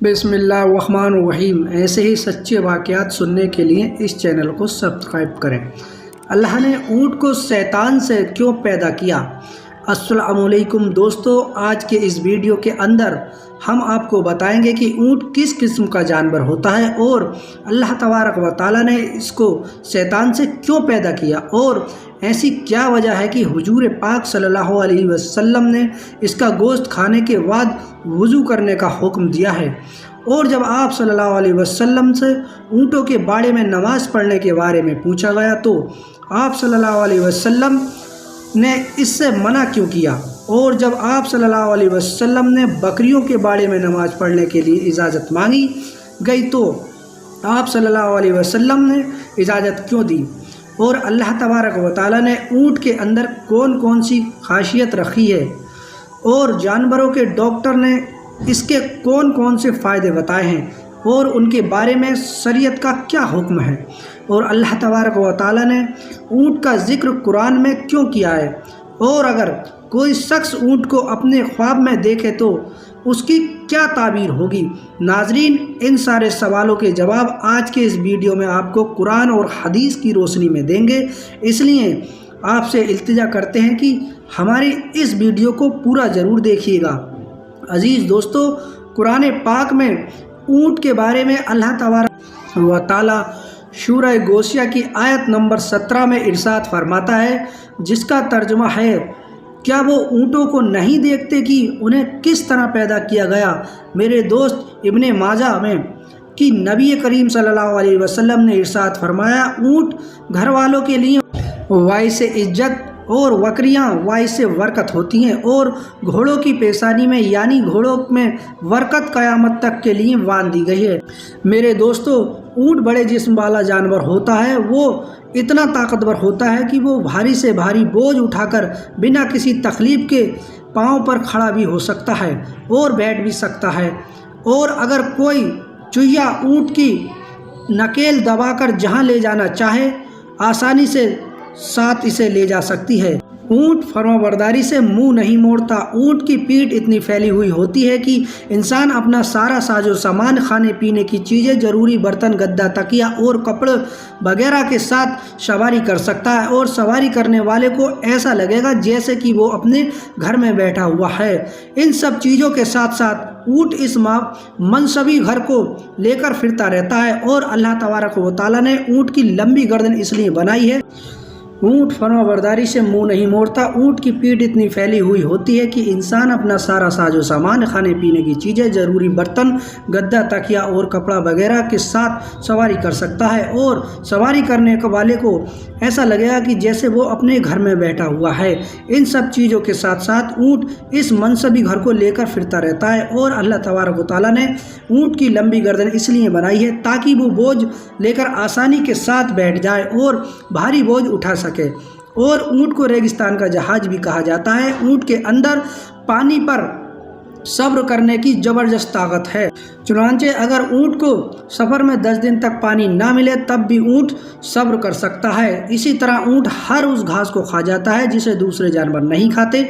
بسم اللہ الرحمن الرحیم۔ ایسے ہی سچے واقعات سننے کے لیے اس چینل کو سبسکرائب کریں۔ اللہ نے اونٹ کو شیطان سے کیوں پیدا کیا؟ السلام علیکم دوستو، آج کے اس ویڈیو کے اندر ہم آپ کو بتائیں گے کہ اونٹ کس قسم کا جانور ہوتا ہے اور اللہ تبارک و تعالیٰ نے اس کو شیطان سے کیوں پیدا کیا، اور ایسی کیا وجہ ہے کہ حضور پاک صلی اللہ علیہ وسلم نے اس کا گوشت کھانے کے بعد وضو کرنے کا حکم دیا ہے۔ اور جب آپ صلی اللہ علیہ وسلم سے اونٹوں کے باڑے میں نماز پڑھنے کے بارے میں پوچھا گیا تو آپ صلی اللہ علیہ وسلم نے اس سے منع کیوں کیا، اور جب آپ صلی اللہ علیہ وسلم نے بکریوں کے باڑے میں نماز پڑھنے کے لیے اجازت مانگی گئی تو آپ صلی اللہ علیہ وسلم نے اجازت کیوں دی، اور اللہ تبارک و تعالیٰ نے اونٹ کے اندر کون کون سی خاصیت رکھی ہے، اور جانوروں کے ڈاکٹر نے اس کے کون کون سے فائدے بتائے ہیں، اور ان کے بارے میں شریعت کا کیا حکم ہے، اور اللہ تبارک و تعالیٰ نے اونٹ کا ذکر قرآن میں کیوں کیا ہے، اور اگر کوئی شخص اونٹ کو اپنے خواب میں دیکھے تو اس کی کیا تعبیر ہوگی۔ ناظرین، ان سارے سوالوں کے جواب آج کے اس ویڈیو میں آپ کو قرآن اور حدیث کی روشنی میں دیں گے، اس لیے آپ سے التجا کرتے ہیں کہ ہماری اس ویڈیو کو پورا ضرور دیکھیے گا۔ عزیز دوستو، قرآن پاک میں اونٹ کے بارے میں اللہ تبارک و تعالیٰ سورہ غاشیہ کی آیت نمبر 17 میں ارشاد فرماتا ہے، جس کا ترجمہ ہے، کیا وہ اونٹوں کو نہیں دیکھتے کہ انہیں کس طرح پیدا کیا گیا؟ میرے دوست، ابن ماجہ میں کہ نبی کریم صلی اللہ علیہ وسلم نے ارشاد فرمایا، اونٹ گھر والوں کے لیے باعث عزت اور بکریاں باعث برکت ہوتی ہیں، اور گھوڑوں کی پیشانی میں یعنی گھوڑوں میں برکت قیامت تک کے لیے باندھ دی گئی ہے۔ میرے دوستو، اونٹ بڑے جسم والا جانور ہوتا ہے، وہ اتنا طاقتور ہوتا ہے کہ وہ بھاری سے بھاری بوجھ اٹھا کر بنا کسی تکلیف کے پاؤں پر کھڑا بھی ہو سکتا ہے اور بیٹھ بھی سکتا ہے، اور اگر کوئی چوہیا اونٹ کی نکیل دبا کر جہاں لے جانا چاہے آسانی سے ساتھ اسے لے جا سکتی ہے۔ اونٹ فرمانبرداری سے منہ نہیں موڑتا۔ اونٹ کی پیٹھ اتنی پھیلی ہوئی ہوتی ہے کہ انسان اپنا سارا ساز و سامان، کھانے پینے کی چیزیں، ضروری برتن، گدا، تکیا اور کپڑے وغیرہ کے ساتھ سواری کر سکتا ہے، اور سواری کرنے والے کو ایسا لگے گا جیسے کہ وہ اپنے گھر میں بیٹھا ہوا ہے۔ ان سب چیزوں کے ساتھ ساتھ اونٹ اس منصبی گھر کو لے کر پھرتا رہتا ہے، اور اللہ تبارک و تعالیٰ نے اونٹ کی لمبی گردن اس لیے بنائی ہے۔ اونٹ فرمانبرداری سے منہ نہیں موڑتا۔ اونٹ کی پیٹھ اتنی پھیلی ہوئی ہوتی ہے کہ انسان اپنا سارا ساز و سامان، کھانے پینے کی چیزیں، ضروری برتن، گدا، تکیا اور کپڑا وغیرہ کے ساتھ سواری کر سکتا ہے، اور سواری کرنے والے کو ایسا لگے گا کہ جیسے وہ اپنے گھر میں بیٹھا ہوا ہے۔ ان سب چیزوں کے ساتھ ساتھ اونٹ اس منصبی گھر کو لے کر پھرتا رہتا ہے، اور اللہ تبارک و تعالیٰ نے اونٹ کی لمبی گردن اس لیے بنائی ہے تاکہ وہ بوجھ لے کر آسانی کے ساتھ بیٹھ جائے اور بھاری بوجھ اٹھا سکے۔ اور اونٹ کو ریگستان کا جہاز بھی کہا جاتا ہے۔ اونٹ کے اندر پانی پر صبر کرنے کی زبردست طاقت ہے، چنانچہ اگر اونٹ کو سفر میں 10 دن تک پانی نہ ملے تب بھی اونٹ صبر کر سکتا ہے۔ اسی طرح اونٹ ہر اس گھاس کو کھا جاتا ہے جسے دوسرے جانور نہیں کھاتے۔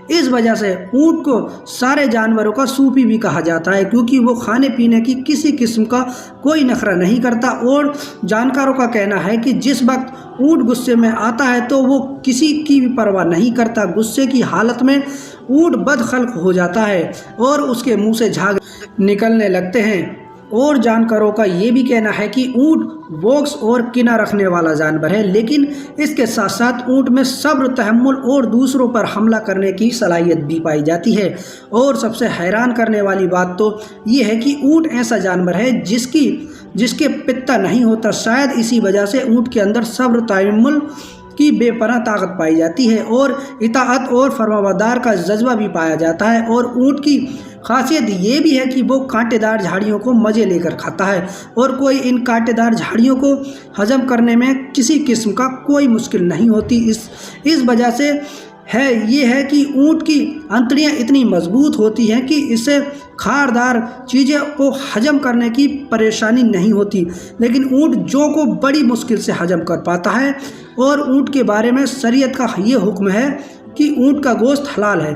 اس وجہ سے اونٹ کو سارے جانوروں کا صوفی بھی کہا جاتا ہے، کیونکہ وہ کھانے پینے کی کسی قسم کا کوئی نخرہ نہیں کرتا، اور جانکاروں کا کہنا ہے کہ جس وقت اونٹ غصے میں آتا ہے تو وہ کسی کی بھی پرواہ نہیں کرتا۔ غصے کی حالت میں اونٹ بد خلق ہو جاتا ہے اور اس کے منہ سے جھاگ نکلنے لگتے ہیں، اور جانکاروں کا یہ بھی کہنا ہے کہ اونٹ بوکس اور کینہ رکھنے والا جانور ہے، لیکن اس کے ساتھ ساتھ اونٹ میں صبر، تحمل اور دوسروں پر حملہ کرنے کی صلاحیت بھی پائی جاتی ہے۔ اور سب سے حیران کرنے والی بات تو یہ ہے کہ اونٹ ایسا جانور ہے جس کے پتا نہیں ہوتا۔ شاید اسی وجہ سے اونٹ کے اندر صبر، تحمل کی بے پناہ طاقت پائی جاتی ہے، اور اطاعت اور فرمانبرداری کا جذبہ بھی پایا جاتا ہے۔ اور اونٹ کی خاصیت یہ بھی ہے کہ وہ کانٹے دار جھاڑیوں کو مزے لے کر کھاتا ہے، اور کوئی ان کانٹے دار جھاڑیوں کو ہضم کرنے میں کسی قسم کا کوئی مشکل نہیں ہوتی۔ اس وجہ سے یہ ہے کہ اونٹ کی انتڑیاں اتنی مضبوط ہوتی ہیں کہ اسے کھاردار چیزیں کو ہضم کرنے کی پریشانی نہیں ہوتی، لیکن اونٹ جو کو بڑی مشکل سے ہضم کر پاتا ہے۔ اور اونٹ کے بارے میں شریعت کا یہ حکم ہے کہ اونٹ کا گوشت حلال ہے،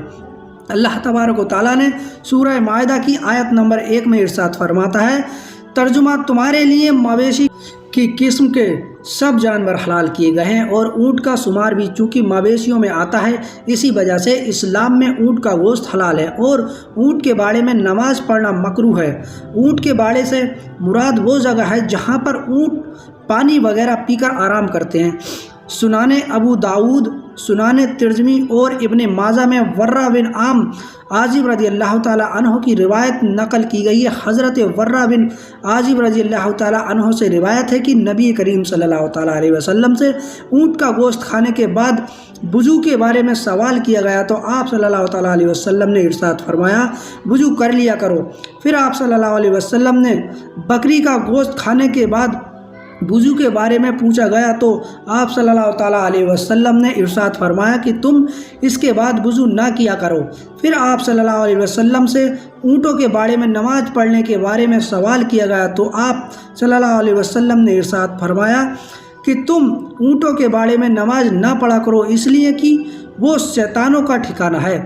اللہ تبارک و تعالیٰ نے سورہ مائدہ کی آیت نمبر 1 میں ارشاد فرماتا ہے، ترجمہ، تمہارے لیے مویشی کی قسم کے سب جانور حلال کیے گئے ہیں اور اونٹ کا شمار بھی چونکہ مویشیوں میں آتا ہے، اسی وجہ سے اسلام میں اونٹ کا گوشت حلال ہے اور اونٹ کے باڑے میں نماز پڑھنا مکروہ ہے۔ اونٹ کے باڑے سے مراد وہ جگہ ہے جہاں پر اونٹ پانی وغیرہ پی کر آرام کرتے ہیں۔ سنن ابو داؤد، سنن ترمذی اور ابن ماجہ میں ورہ بن عازب رضی اللہ تعالیٰ عنہ کی روایت نقل کی گئی ہے۔ حضرت ورہ بن عازب رضی اللہ تعالیٰ عنہ سے روایت ہے کہ نبی کریم صلی اللہ تعالیٰ علیہ وسلم سے اونٹ کا گوشت کھانے کے بعد وضو کے بارے میں سوال کیا گیا تو آپ صلی اللہ تعالیٰ علیہ وسلم نے ارشاد فرمایا، وضو کر لیا کرو۔ پھر آپ صلی اللہ علیہ وسلم نے بکری کا گوشت کھانے کے بعد وضو کے بارے میں پوچھا گیا تو آپ صلی اللہ تعالیٰ علیہ وسلم نے ارشاد فرمایا کہ تم اس کے بعد وضو نہ کیا کرو۔ پھر آپ صلی اللہ علیہ وسلم سے اونٹوں کے بارے میں نماز پڑھنے کے بارے میں سوال کیا گیا تو آپ صلی اللہ علیہ وسلم نے ارشاد فرمایا کہ تم اونٹوں کے بارے میں نماز نہ پڑھا کرو، اس لیے کہ وہ شیطانوں کا ٹھکانہ ہے۔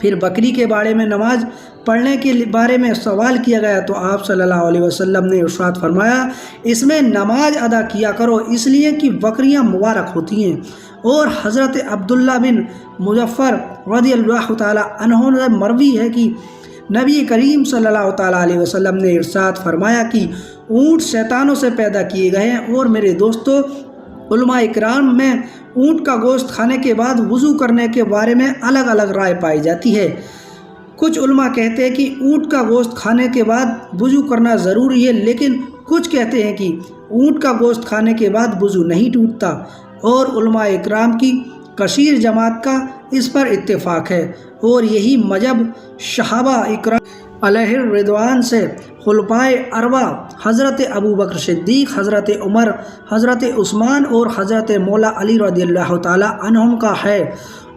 پھر بکری کے بارے میں نماز پڑھنے کے بارے میں سوال کیا گیا تو آپ صلی اللہ علیہ وسلم نے ارشاد فرمایا، اس میں نماز ادا کیا کرو، اس لیے کہ بکریاں مبارک ہوتی ہیں۔ اور حضرت عبداللہ بن مغفر رضی اللہ تعالیٰ عنہ سے مروی ہے کہ نبی کریم صلی اللہ تعالیٰ علیہ وسلم نے ارشاد فرمایا کہ اونٹ شیطانوں سے پیدا کیے گئے ہیں۔ اور میرے دوستو، علماء اکرام میں اونٹ کا گوشت کھانے کے بعد وضو کرنے کے بارے میں الگ الگ رائے پائی جاتی ہے۔ کچھ علماء کہتے ہیں کہ اونٹ کا گوشت کھانے کے بعد وضو کرنا ضروری ہے، لیکن کچھ کہتے ہیں کہ اونٹ کا گوشت کھانے کے بعد وضو نہیں ٹوٹتا، اور علماء اکرام کی کثیر جماعت کا اس پر اتفاق ہے۔ اور یہی مذہب صحابہ اکرام علیہ الرضوان سے خلفائے اربعہ حضرت ابو بکر صدیق، حضرت عمر، حضرت عثمان اور حضرت مولا علی رضی اللہ تعالیٰ عنہم کا ہے۔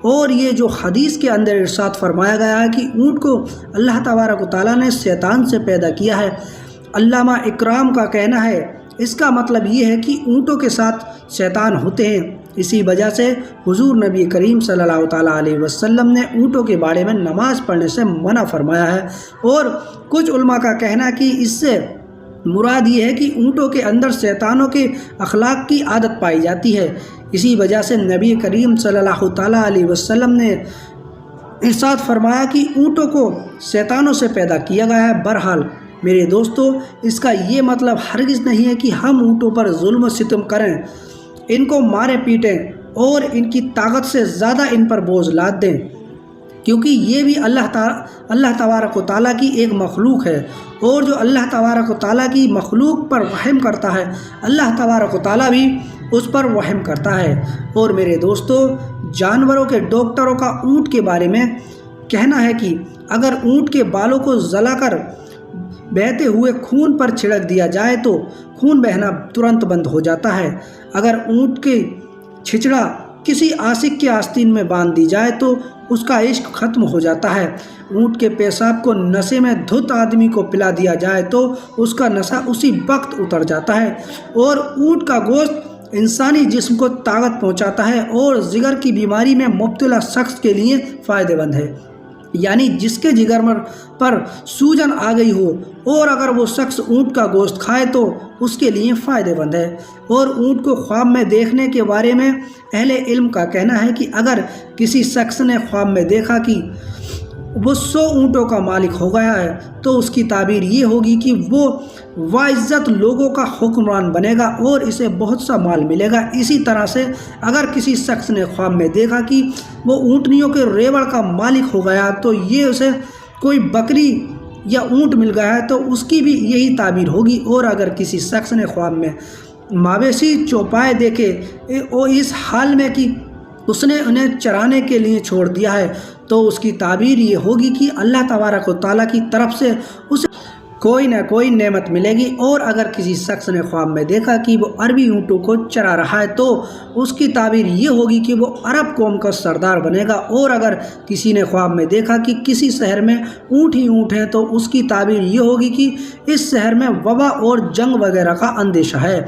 اور یہ جو حدیث کے اندر ارشاد فرمایا گیا ہے کہ اونٹ کو اللہ تبارک و تعالیٰ نے شیطان سے پیدا کیا ہے، علامہ اکرام کا کہنا ہے اس کا مطلب یہ ہے کہ اونٹوں کے ساتھ شیطان ہوتے ہیں۔ اسی وجہ سے حضور نبی کریم صلی اللہ تعالیٰ علیہ وسلم نے اونٹوں کے بارے میں نماز پڑھنے سے منع فرمایا ہے۔ اور کچھ علماء کا کہنا ہے کہ اس سے مراد یہ ہے کہ اونٹوں کے اندر شیطانوں کے اخلاق کی عادت پائی جاتی ہے، اسی وجہ سے نبی کریم صلی اللہ تعالیٰ علیہ وسلم نے ارشاد فرمایا کہ اونٹوں کو شیطانوں سے پیدا کیا گیا ہے۔ بہرحال میرے دوستو، اس کا یہ مطلب ہرگز نہیں ہے کہ ہم اونٹوں پر ظلم و ستم کریں، ان کو مارے پیٹیں اور ان کی طاقت سے زیادہ ان پر بوجھ لاد دیں، کیونکہ یہ بھی اللہ تبارک و تعالیٰ کی ایک مخلوق ہے، اور جو اللہ تبارک و تعالیٰ کی مخلوق پر رحم کرتا ہے اللہ تبارک و تعالیٰ بھی اس پر رحم کرتا ہے۔ اور میرے دوستو، جانوروں کے ڈاکٹروں کا اونٹ کے بارے میں کہنا ہے کہ اگر اونٹ کے بالوں کو جلا کر بہتے ہوئے خون پر چھڑک دیا جائے تو خون بہنا ترنت بند ہو جاتا ہے۔ اگر اونٹ کے چھچڑا کسی عاشق کے آستین میں باندھ دی جائے تو اس کا عشق ختم ہو جاتا ہے۔ اونٹ کے پیشاب کو نشے میں دھت آدمی کو پلا دیا جائے تو اس کا نشہ اسی وقت اتر جاتا ہے۔ اور اونٹ کا گوشت انسانی جسم کو طاقت پہنچاتا ہے اور جگر کی بیماری میں مبتلا شخص کے لیے فائدہ مند ہے، یعنی جس کے جگر پر سوجن آ گئی ہو اور اگر وہ شخص اونٹ کا گوشت کھائے تو اس کے لیے فائدہ مند ہے۔ اور اونٹ کو خواب میں دیکھنے کے بارے میں اہل علم کا کہنا ہے کہ اگر کسی شخص نے خواب میں دیکھا کہ وہ 100 اونٹوں کا مالک ہو گیا ہے تو اس کی تعبیر یہ ہوگی کہ وہ باعزت لوگوں کا حکمران بنے گا اور اسے بہت سا مال ملے گا۔ اسی طرح سے اگر کسی شخص نے خواب میں دیکھا کہ وہ اونٹنیوں کے ریوڑ کا مالک ہو گیا تو یہ اسے کوئی بکری یا اونٹ مل گیا ہے تو اس کی بھی یہی تعبیر ہوگی۔ اور اگر کسی شخص نے خواب میں مویشی چوپائے دیکھے اور اس حال میں کہ اس نے انہیں چرانے کے لیے چھوڑ دیا ہے تو اس کی تعبیر یہ ہوگی کہ اللہ تبارک و تعالیٰ کی طرف سے اسے کوئی نہ کوئی نعمت ملے گی۔ اور اگر کسی شخص نے خواب میں دیکھا کہ وہ عربی اونٹوں کو چرا رہا ہے تو اس کی تعبیر یہ ہوگی کہ وہ عرب قوم کا سردار بنے گا۔ اور اگر کسی نے خواب میں دیکھا کہ کسی شہر میں اونٹ ہی اونٹ ہیں تو اس کی تعبیر یہ ہوگی کہ اس شہر میں وبا اور جنگ وغیرہ کا اندیشہ ہے۔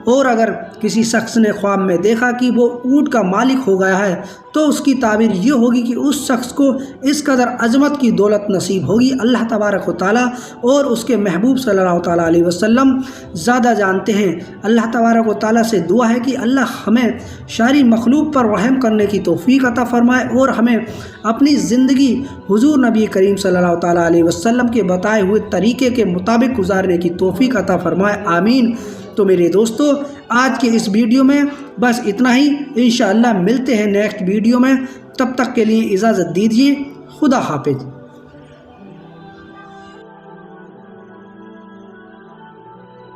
اور اگر کسی شخص نے خواب میں دیکھا کہ وہ اونٹ کا مالک ہو گیا ہے تو اس کی تعبیر یہ ہوگی کہ اس شخص کو اس قدر عظمت کی دولت نصیب ہوگی، اللہ تبارک و تعالیٰ اور اس کے محبوب صلی اللہ تعالیٰ علیہ وسلم زیادہ جانتے ہیں۔ اللہ تبارک و تعالیٰ سے دعا ہے کہ اللہ ہمیں ساری مخلوق پر رحم کرنے کی توفیق عطا فرمائے اور ہمیں اپنی زندگی حضور نبی کریم صلی اللہ تعالیٰ علیہ وسلم کے بتائے ہوئے طریقے کے مطابق گزارنے کی توفیق عطا فرمائے، آمین۔ تو میرے دوستو، آج کے اس ویڈیو میں بس اتنا ہی، انشاءاللہ ملتے ہیں نیکسٹ ویڈیو میں، تب تک کے لیے اجازت دیجیے، خدا حافظ۔